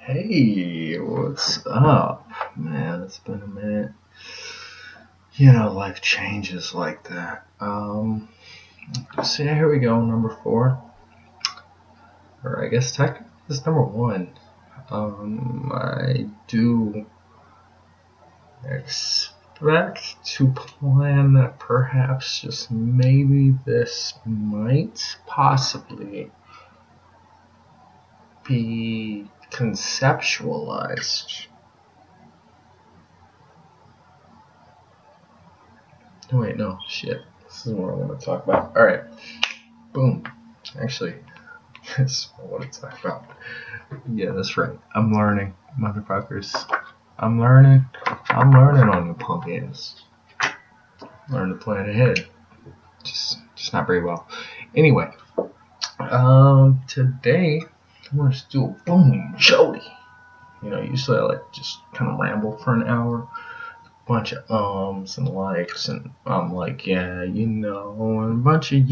Hey, what's up? Man, it's been a minute. Life changes like that. So yeah, here we go, number 4. Or I guess technically it's number 1. I do expect to plan that perhaps just maybe this might possibly be conceptualized. Wait, no, shit. This is what I want to talk about. Alright, boom. Actually, this is what I want to talk about. Yeah, that's right. I'm learning, motherfuckers. I'm learning on you punk ass. Learn to plan ahead. Just not very well. Anyway, today I'm gonna do a boom Jody. Usually I like just kind of ramble for an hour, bunch of ums and likes, and I'm like, yeah, and a bunch of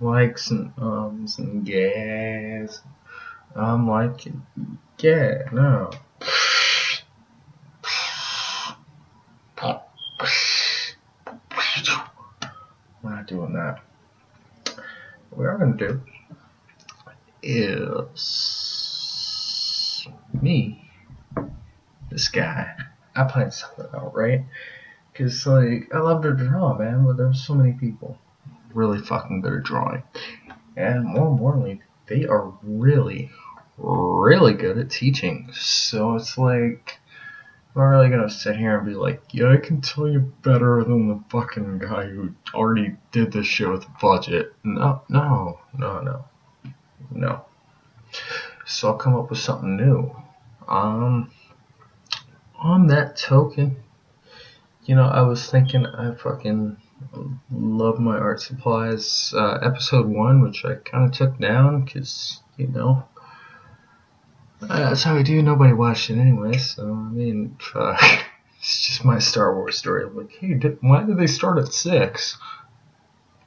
likes and ums and yes. I'm like, yeah, no. We're not doing that. What we are going to do is me, this guy, I plan something out, right? Because, I love to draw, man, but there's so many people really fucking good at drawing. And more importantly, they are really, really good at teaching. So it's like, I'm not really gonna sit here and be like, yeah, I can tell you better than the fucking guy who already did this shit with a budget. No. So I'll come up with something new. On that token, I was thinking I fucking love my art supplies episode 1, which I kind of took down because, that's how I do. Nobody watched it anyway, so I mean, it's just my Star Wars story. I'm like, hey, why did they start at 6?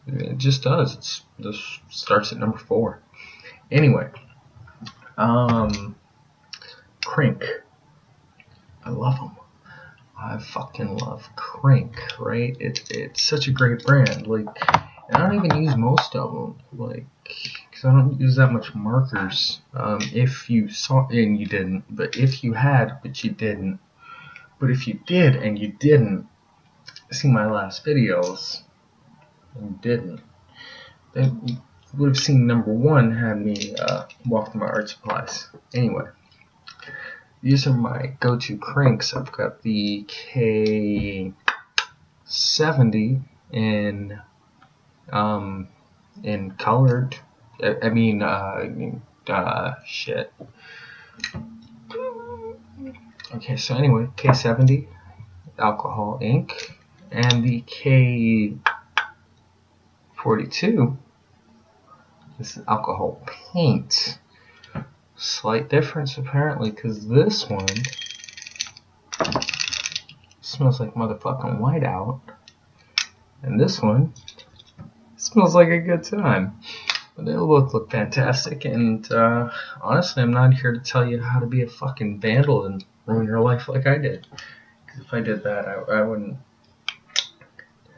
It just does. It just starts at number 4. Anyway, Krink. I love them. I fucking love Krink, right? It's such a great brand. And I don't even use most of them, because I don't use that much markers. If you saw, and you didn't, but if you had, but you didn't, but if you did and you didn't see my last videos, and you didn't, then you would have seen number 1 had me walk through my art supplies. Anyway. These are my go-to Krinks. I've got the K70 in colored. Shit. Okay, so anyway, K70 alcohol ink, and the K42. This is alcohol paint. Slight difference apparently, because this one smells like motherfucking whiteout, and this one smells like a good time. But they both look fantastic, and honestly, I'm not here to tell you how to be a fucking vandal and ruin your life like I did. Because if I did that, I wouldn't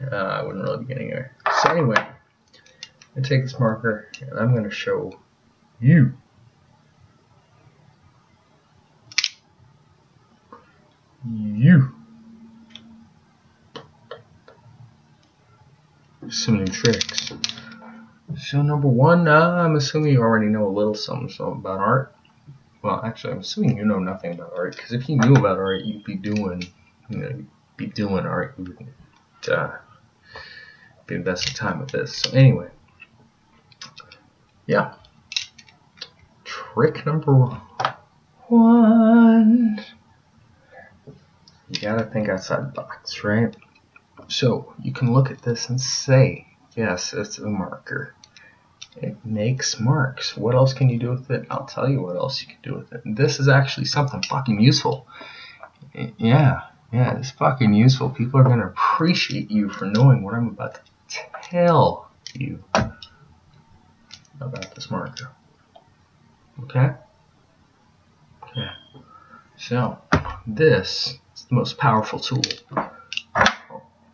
really be getting anywhere. So anyway, I'm gonna take this marker and I'm gonna show you. Some new tricks. So number 1, I'm assuming you already know a little something about art. Well, actually, I'm assuming you know nothing about art, because if you knew about art, you'd be doing art. You wouldn't be investing time with this. So anyway, yeah. Trick number 1. You gotta think outside the box, right? So you can look at this and say, yes, it's a marker. It makes marks. What else can you do with it? I'll tell you what else you can do with it. And this is actually something fucking useful. Yeah, it's fucking useful. People are gonna appreciate you for knowing what I'm about to tell you about this marker. Okay? Yeah. So, this is the most powerful tool.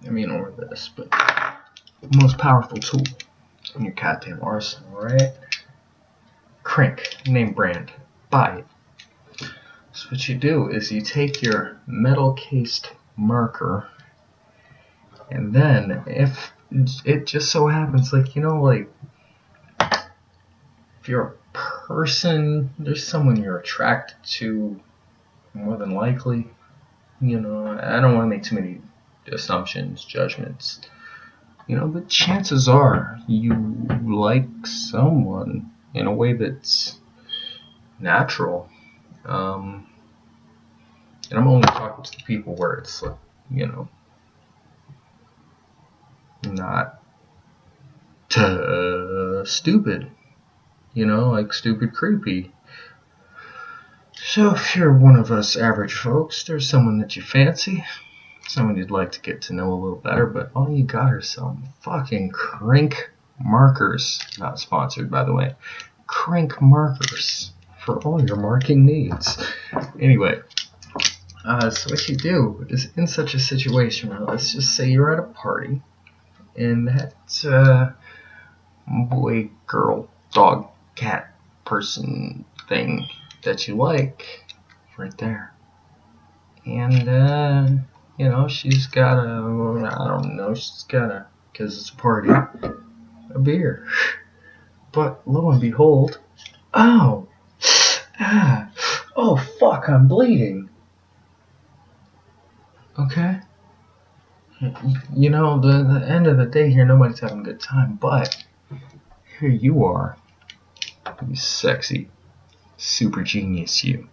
Or this, but the most powerful tool in your goddamn arsenal, right? Crink, name brand, buy it. So what you do is you take your metal-cased marker, and then if it just so happens, like, if you're a person, there's someone you're attracted to, more than likely. I don't want to make too many assumptions, judgments. But chances are you like someone in a way that's natural. And I'm only talking to the people where it's like, not stupid. Like stupid creepy. So if you're one of us average folks, there's someone that you fancy, someone you'd like to get to know a little better, but all you got are some fucking Crink markers. Not sponsored, by the way. Crink markers for all your marking needs. Anyway, so what you do is in such a situation where, let's just say you're at a party, and that boy, girl, dog, cat, person thing that you like right there. And, she's got because it's a party, a beer. But lo and behold, oh fuck, I'm bleeding. Okay? The end of the day here, nobody's having a good time, but here you are, you sexy, super genius you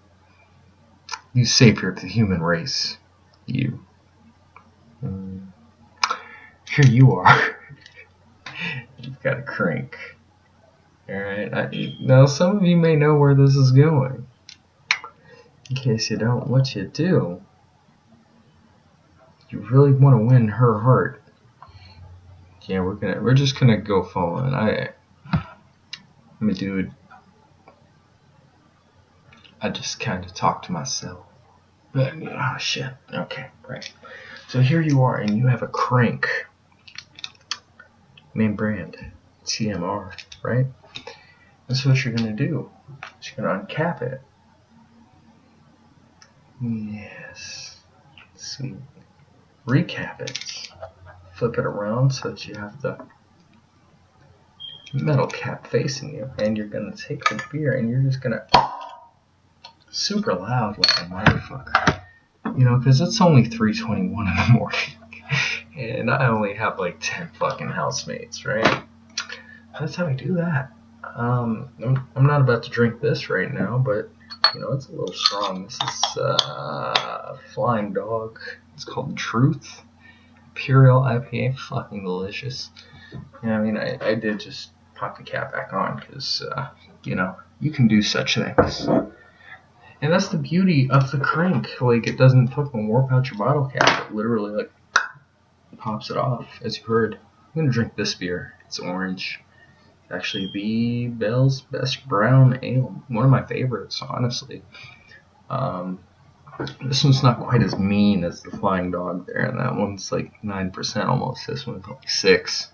savior of the human race, you. Here you are. You've got a Crink. Alright, now some of you may know where this is going. In case you don't, what you do, you really want to win her heart. Yeah, we're just gonna go phone. I'm a dude. I just kind of talk to myself. But, shit. Okay, right. So here you are, and you have a Crink. Name brand. TMR, right? And so what you're going to do is you're going to uncap it. Yes. Sweet. Recap it. Flip it around so that you have the metal cap facing you. And you're going to take the beer and you're just going to super loud like a motherfucker. Because it's only 3:21 in the morning. And I only have like 10 fucking housemates, right? That's how we do that. I'm not about to drink this right now, but it's a little strong. This is Flying Dog. It's called Truth Imperial IPA. Fucking delicious. I did just pop the cap back on because you can do such things. And that's the beauty of the Crink. Like, it doesn't fucking warp out your bottle cap. It literally like pops it off, as you heard. I'm gonna drink this beer. It's orange. Actually, the Bell's Best Brown Ale. One of my favorites, honestly. This one's not quite as mean as the Flying Dog there, and that one's like 9% almost. This one's only 6.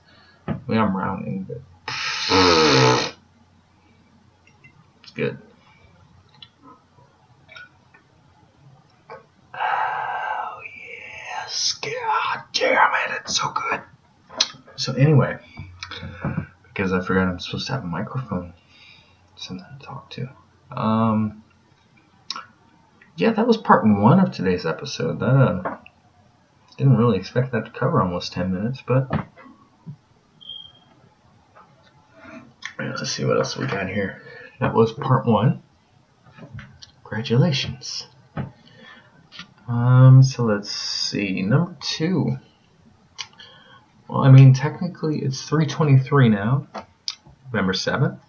I'm rounding, but it's good. Oh yes, God damn it, it's so good. So anyway, because I forgot I'm supposed to have a microphone, something to talk to. Yeah, that was part 1 of today's episode. That didn't really expect that to cover almost 10 minutes, but let's see what else we got here. That was part 1. Congratulations. So let's see. Number 2. Well, technically it's 3:23 now, November 7th.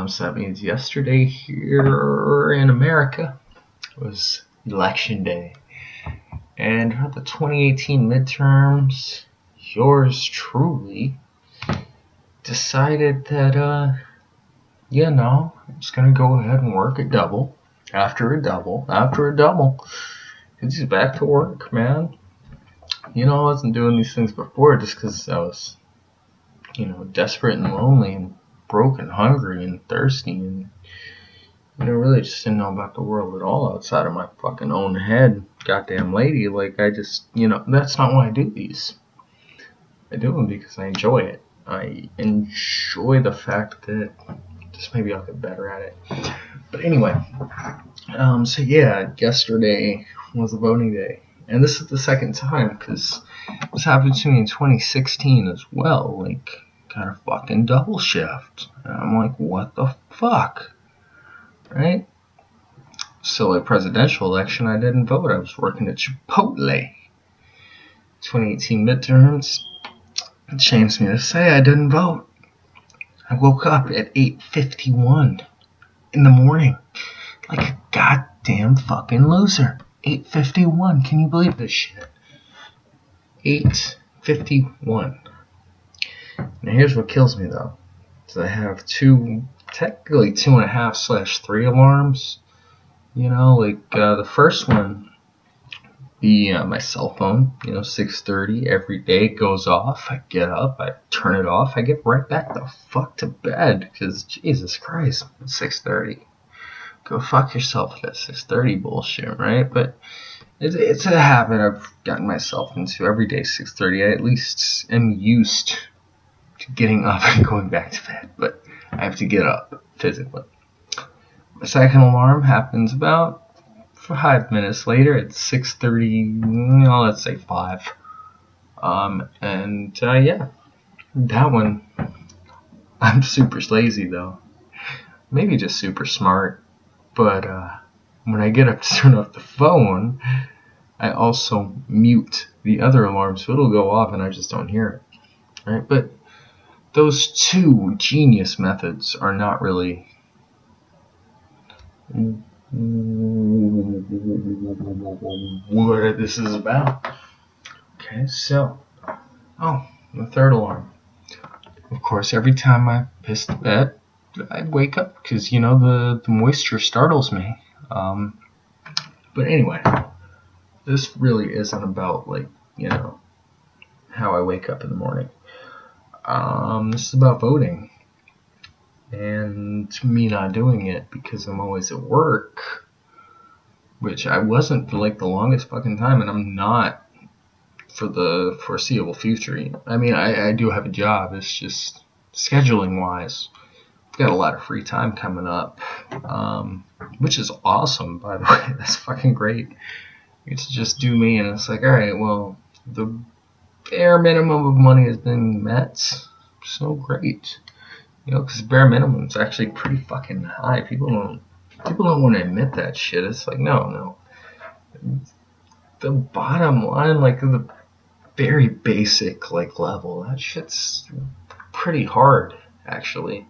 So that means yesterday here in America was election day. And for the 2018 midterms, yours truly decided that, I'm just going to go ahead and work a double After a double. He's back to work, man. I wasn't doing these things before just because I was, desperate and lonely and broke and hungry and thirsty and, really just didn't know about the world at all outside of my fucking own head. Goddamn lady, I just, that's not why I do these. I do them because I enjoy it. I enjoy the fact that just maybe I'll get better at it. But anyway, so yeah, yesterday was a voting day. And this is the second time, because this happened to me in 2016 as well. Got a fucking double shift. And I'm like, what the fuck? Right? So, presidential election, I didn't vote. I was working at Chipotle. 2018 midterms. It shames me to say I didn't vote. I woke up at 8:51 in the morning. Like a goddamn fucking loser. 8:51. Can you believe this shit? 8:51. Now here's what kills me though. So I have technically 2.5/3 alarms. The first one be my cell phone. 6:30 every day goes off. I get up, I turn it off, I get right back the fuck to bed. Because Jesus Christ, it's 6:30. Go fuck yourself with that 6:30 bullshit, right? But it's a habit I've gotten myself into. Every day 6:30, I at least am used to getting up and going back to bed. But I have to get up physically. The second alarm happens about 5 minutes later at 6:30, let's say 5. Yeah, that one, I'm super lazy though. Maybe just super smart. But when I get up to turn off the phone, I also mute the other alarm so it'll go off and I just don't hear it. Right? But those two genius methods are not really what this is about. Okay, so, the third alarm. Of course, every time I piss the bed, I'd wake up because, the moisture startles me. But anyway, this really isn't about, how I wake up in the morning. This is about voting. And me not doing it because I'm always at work, which I wasn't for the longest fucking time, and I'm not for the foreseeable future. I mean, I do have a job. It's just scheduling wise, I've got a lot of free time coming up, which is awesome, by the way. That's fucking great. It's just do me, and it's like, all right, well, the bare minimum of money has been met, so great. Because bare minimum is actually pretty fucking high. People don't want to admit that shit. It's like, no. The bottom line, the very basic, level, that shit's pretty hard, actually.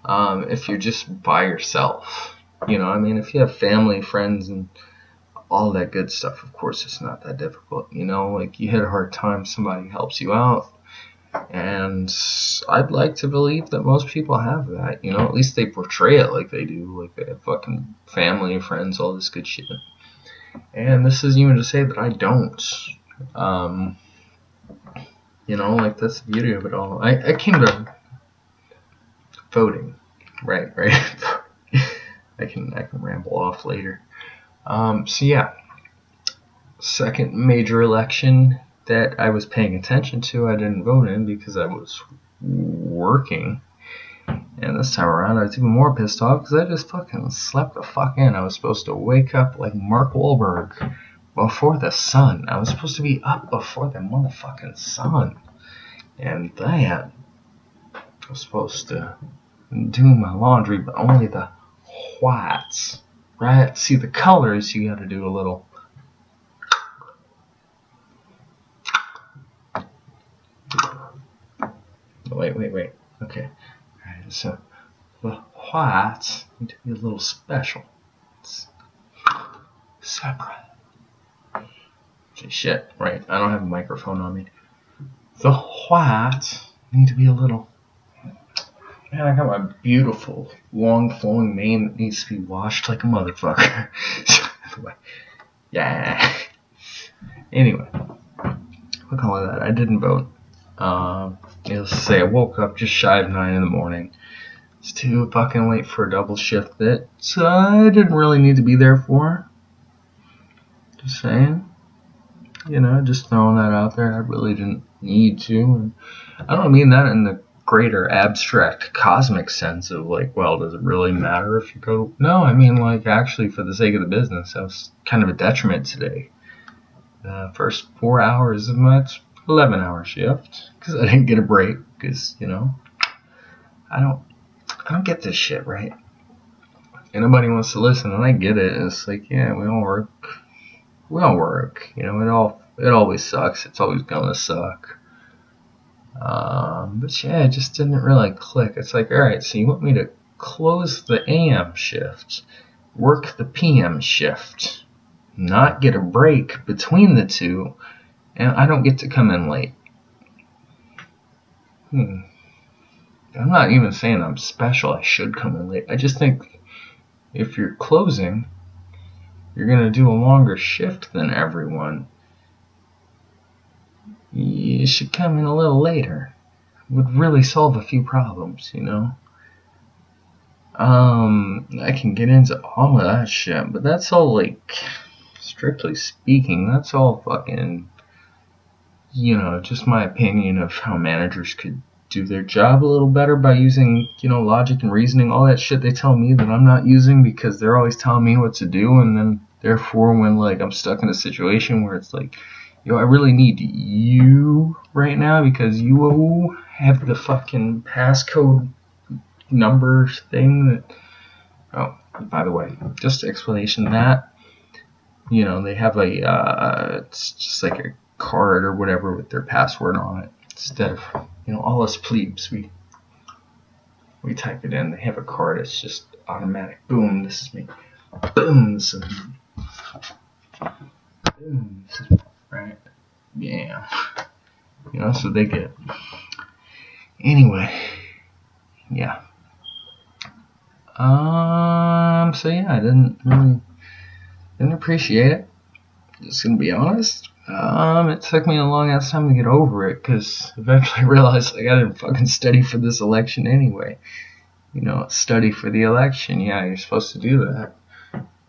If you're just by yourself. If you have family, friends, and all that good stuff, of course it's not that difficult. You hit a hard time, somebody helps you out. And I'd like to believe that most people have that, at least they portray it like they do, they have fucking family, friends, all this good shit. And this isn't even to say that I don't. That's the beauty of it all. I came to voting, right? I can ramble off later. So yeah, second major election that I was paying attention to, I didn't vote in because I was working. And this time around, I was even more pissed off because I just fucking slept the fuck in. I was supposed to wake up like Mark Wahlberg before the sun. I was supposed to be up before the motherfucking sun. And then I was supposed to do my laundry, but only the whites, right? See, the colors, you gotta do a little. Wait. Okay. Alright, so the whites need to be a little special. It's separate. Shit, right. I don't have a microphone on me. The whites need to be a little Man, I got my beautiful, long flowing mane that needs to be washed like a motherfucker. Yeah. Anyway, look all of that. I didn't vote. Needless to say, I woke up just shy of 9 in the morning. It's too fucking late for a double shift that I didn't really need to be there for. Just saying. Just throwing that out there. I really didn't need to. And I don't mean that in the greater abstract cosmic sense of like, well, does it really matter if you go? No, I mean like actually for the sake of the business, that was kind of a detriment today. The first 4 hours of my 11-hour shift because I didn't get a break because I don't get this shit, right? And nobody wants to listen, and I get it. It's like, yeah, we all work. It always sucks. It's always gonna suck. But yeah, it just didn't really click. It's like, all right, so you want me to close the AM shift, work the PM shift, not get a break between the two, and I don't get to come in late. I'm not even saying I'm special. I should come in late. I just think if you're closing, you're going to do a longer shift than everyone. You should come in a little later. It would really solve a few problems, I can get into all of that shit, but that's all like, strictly speaking, that's all fucking, just my opinion of how managers could do their job a little better by using, logic and reasoning, all that shit they tell me that I'm not using because they're always telling me what to do, and then therefore when like I'm stuck in a situation where it's like, I really need you right now because you have the fucking passcode number thing that, oh, by the way, just explanation that, they have it's just like a card or whatever with their password on it. Instead of, all us plebes, we type it in. They have a card. It's just automatic. Boom, this is me. Boom, this is me. Boom, this is me. Right? Yeah. That's what they get. Anyway. Yeah. So yeah, I didn't appreciate it. Just gonna be honest. It took me a long ass time to get over it because eventually I realized I didn't fucking study for this election anyway. Study for the election. Yeah, you're supposed to do that.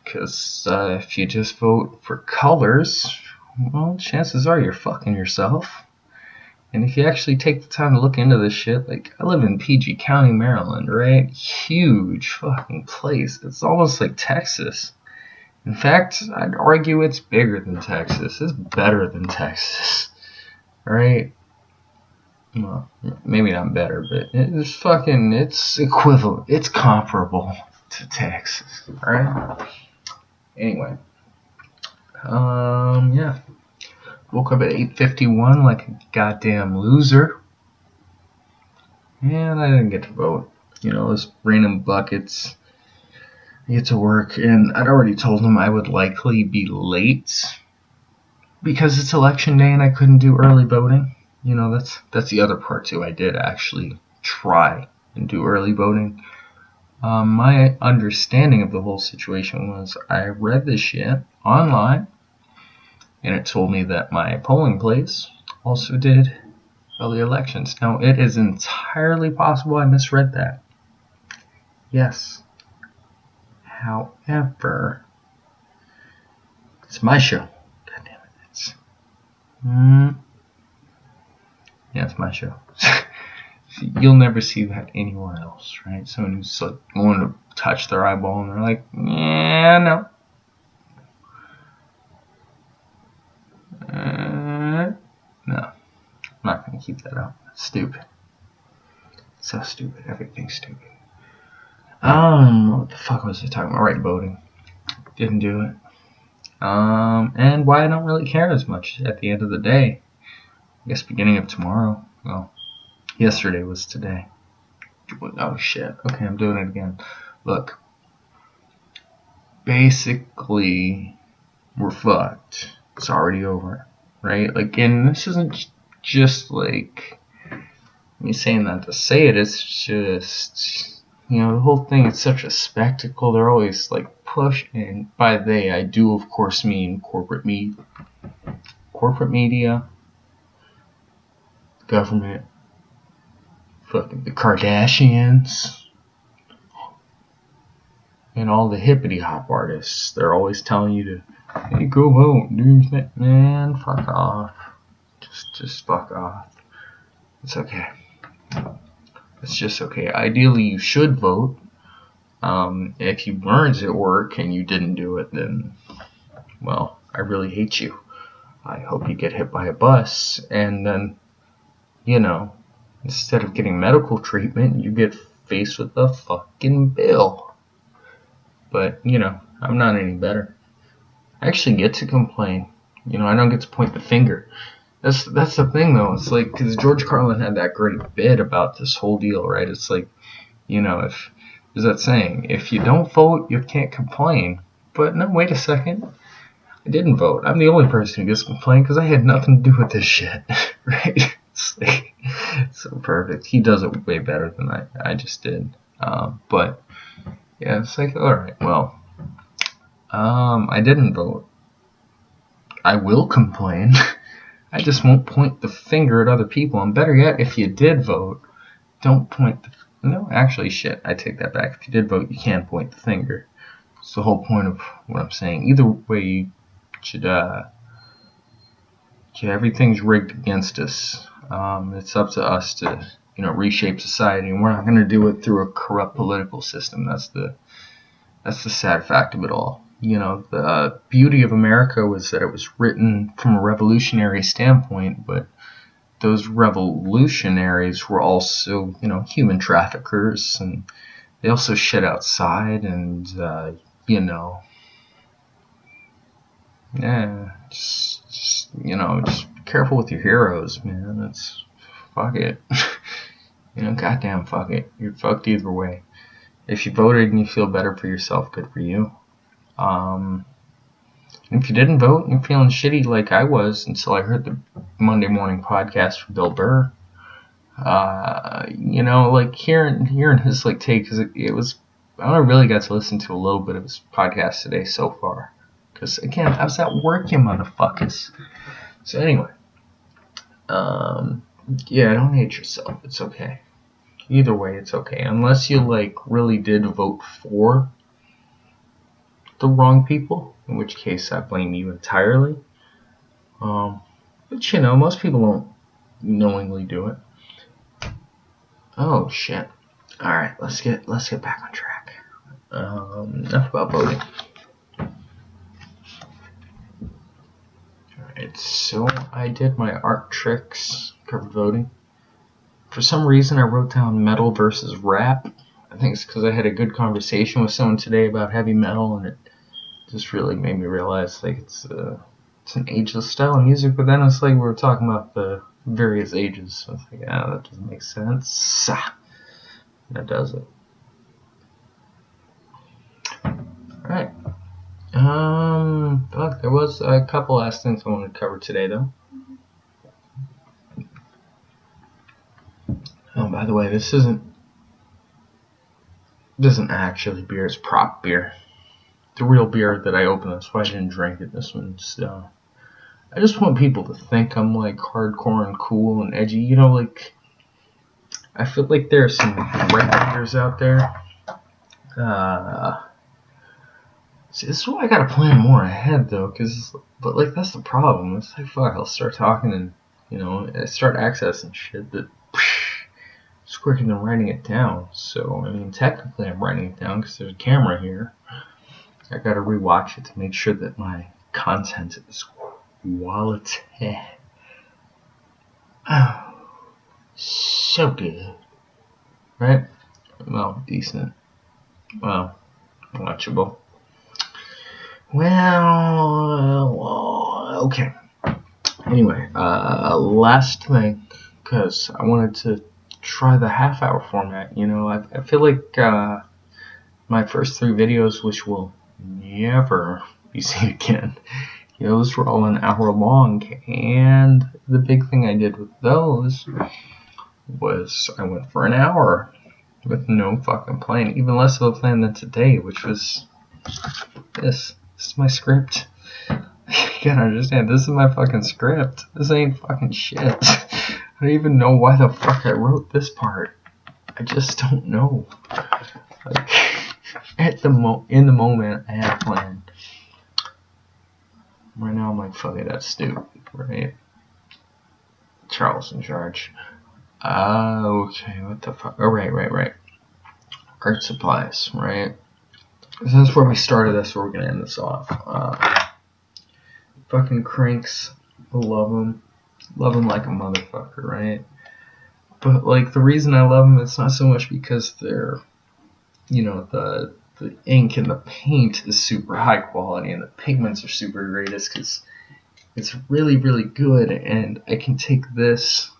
Because if you just vote for colors, well, chances are you're fucking yourself. And if you actually take the time to look into this shit, like, I live in PG County, Maryland, right? Huge fucking place. It's almost like Texas. In fact, I'd argue it's bigger than Texas. It's better than Texas. Right? Well, maybe not better, but it's equivalent. It's comparable to Texas. Right? Anyway. Yeah. Woke up at 8:51 like a goddamn loser. And I didn't get to vote. Those random buckets. I get to work, and I'd already told them I would likely be late because it's election day and I couldn't do early voting. That's the other part too. I did actually try and do early voting. My understanding of the whole situation was I read this shit online, and it told me that my polling place also did early elections. Now, it is entirely possible I misread that. Yes. However, it's my show. God damn it. Yeah, it's my show. You'll never see that anywhere else, right? Someone who's like going to touch their eyeball and they're like, yeah, no. No. I'm not going to keep that up. That's stupid. So stupid. Everything's stupid. What the fuck was I talking about? Right, voting. Didn't do it. And why I don't really care as much at the end of the day. I guess beginning of tomorrow. Well, yesterday was today. Oh shit. Okay, I'm doing it again. Look. Basically, we're fucked. It's already over. Right? Like, and this isn't just like me saying that to say it, it's just, the whole thing is such a spectacle. They're always like pushing. By they, I do of course mean corporate media, government, fucking the Kardashians, and all the hippity hop artists. They're always telling you to, hey, go vote, do your thing. Man, fuck off. Just fuck off. It's okay. It's just okay. Ideally, you should vote. If you weren't at work and you didn't do it, then, well, I really hate you. I hope you get hit by a bus, and then, instead of getting medical treatment, you get faced with a fucking bill. But, I'm not any better. I actually get to complain. I don't get to point the finger. That's the thing, though. It's like, because George Carlin had that great bit about this whole deal, right? It's like, if there's that saying, if you don't vote, you can't complain. But no, wait a second. I didn't vote. I'm the only person who gets to complain because I had nothing to do with this shit, right? It's like, so perfect. He does it way better than I just did. But yeah, it's like, all right, well, I didn't vote. I will complain. I just won't point the finger at other people. And better yet, if you did vote, don't point no, actually, shit, I take that back. If you did vote, you can point the finger. It's the whole point of what I'm saying. Either way, you should, everything's rigged against us. It's up to us to, reshape society, and we're not going to do it through a corrupt political system. That's the sad fact of it all. The beauty of America was that it was written from a revolutionary standpoint, but those revolutionaries were also, human traffickers, and they also shit outside, and, just be careful with your heroes, man. It's, fuck it. Goddamn fuck it. You're fucked either way. If you voted and you feel better for yourself, good for you. If you didn't vote and you're feeling shitty like I was until I heard the Monday morning podcast from Bill Burr, like hearing his like take, because it was, I only really got to listen to a little bit of his podcast today so far, because again, I was at work, you motherfuckers. So anyway, don't hate yourself. It's okay. Either way, it's okay, unless you like really did vote for the wrong people, in which case I blame you entirely. But most people don't knowingly do it. Oh shit! All right, let's get back on track. Enough about voting. All right, so I did my art tricks covered voting. For some reason, I wrote down metal versus rap. I think it's because I had a good conversation with someone today about heavy metal, and it just really made me realize like it's an ageless style of music. But then it's like we were talking about the various ages. So it's like, that doesn't make sense. That does it. Alright. There was a couple last things I wanted to cover today, though. Oh, by the way, this isn't actually beer. It's prop beer. The real beer that I opened. That's why I didn't drink it. This one's. I just want people to think I'm like hardcore and cool and edgy. Like I feel like there are some great beers out there. See, this is why I gotta plan more ahead, though, but like that's the problem. It's like fuck, I'll start talking and I start accessing shit that it's quicker than writing it down. So I mean, technically I'm writing it down because there's a camera here. I gotta rewatch it to make sure that my content is quality. Oh, so good, right? Well, decent. Well, watchable. Well, okay. Anyway, last thing, because I wanted to try the half-hour format. I feel like my first 3 videos, which will never be seen again, those were all an hour long, and the big thing I did with those was I went for an hour with no fucking plan, even less of a plan than today, which was this. This is my script. You gotta understand, this is my fucking script. This ain't fucking shit. I don't even know why the fuck I wrote this part. I just don't know. Like, in the moment, I had a plan. Right now, I'm like, fuck it, that's stupid, right? Charles in charge. Okay, what the fuck? Oh, right. Art supplies, right? That's where we started. That's where we're gonna end this off. Fucking cranks, I love them like a motherfucker, right? But like the reason I love them, it's not so much because they're, you know, the ink and the paint is super high quality and the pigments are super great. It's because it's really, really good, and I can take this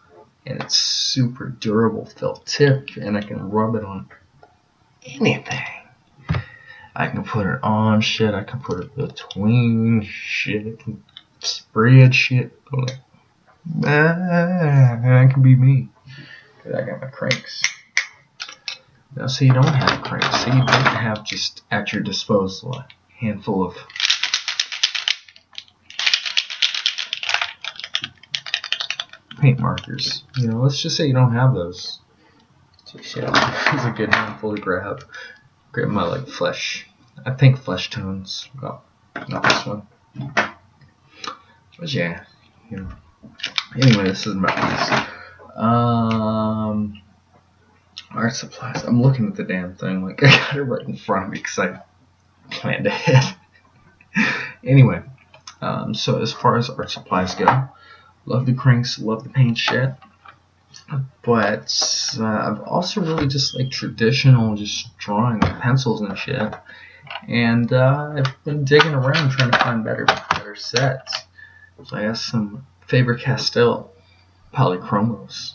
and it's super durable felt tip, and I can rub it on anything. I can put it on shit, I can put it between shit, I can spread shit. That can be me. Cause I got my cranks. Now, so you don't have cranks, so you don't have just at your disposal a handful of paint markers. You know, let's just say you don't have those. So shit, it's a good handful to grab. Grab my like flesh. I think flesh tones. Well, not this one. But yeah, you know. Anyway, this is about this. Art supplies. I'm looking at the damn thing. Like I got it right in front of me because I planned ahead. Anyway, so as far as art supplies go, love the cranks, love the paint shit. But I've also really just like traditional, just drawing with pencils and shit. And I've been digging around trying to find better sets. So I asked some Faber-Castell polychromos.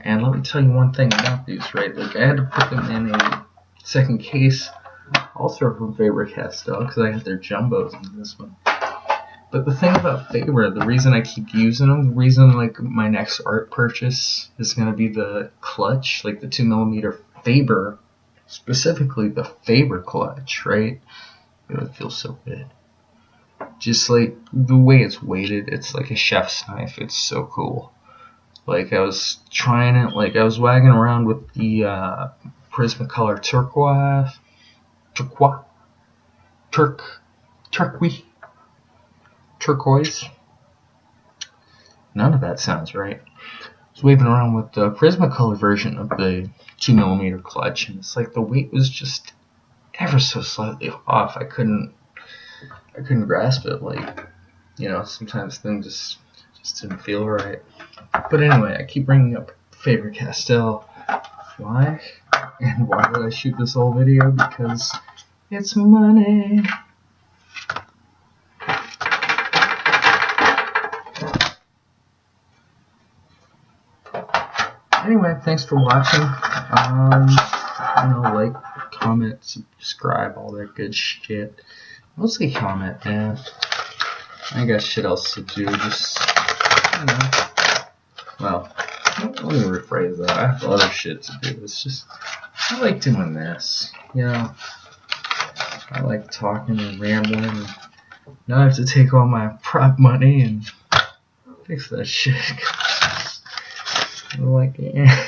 And let me tell you one thing about these, right? Like I had to put them in a second case, also from Faber-Castell, because I got their jumbos in this one. But the thing about Faber, the reason I keep using them, the reason like my next art purchase is going to be the clutch, like the 2mm Faber, specifically the Faber clutch, right? It feels so good. Just like the way it's weighted, it's like a chef's knife. It's so cool. Like I was trying it, like I was wagging around with the Prismacolor turquoise. None of that sounds right. I was waving around with the Prismacolor version of the 2mm clutch, and it's like the weight was just ever so slightly off. I couldn't grasp it. Like, you know, sometimes things just didn't feel right. But anyway, I keep bringing up Faber-Castell. Why? And why did I shoot this whole video? Because it's money. Anyway, thanks for watching. You know, like, comment, subscribe, all that good shit. Mostly comment, man. I ain't got shit else to do. Just, you know. Well, let me rephrase that. I have other shit to do. It's just, I like doing this. You know, I like talking and rambling. Now I have to take all my prop money and fix that shit. I'm like, yeah.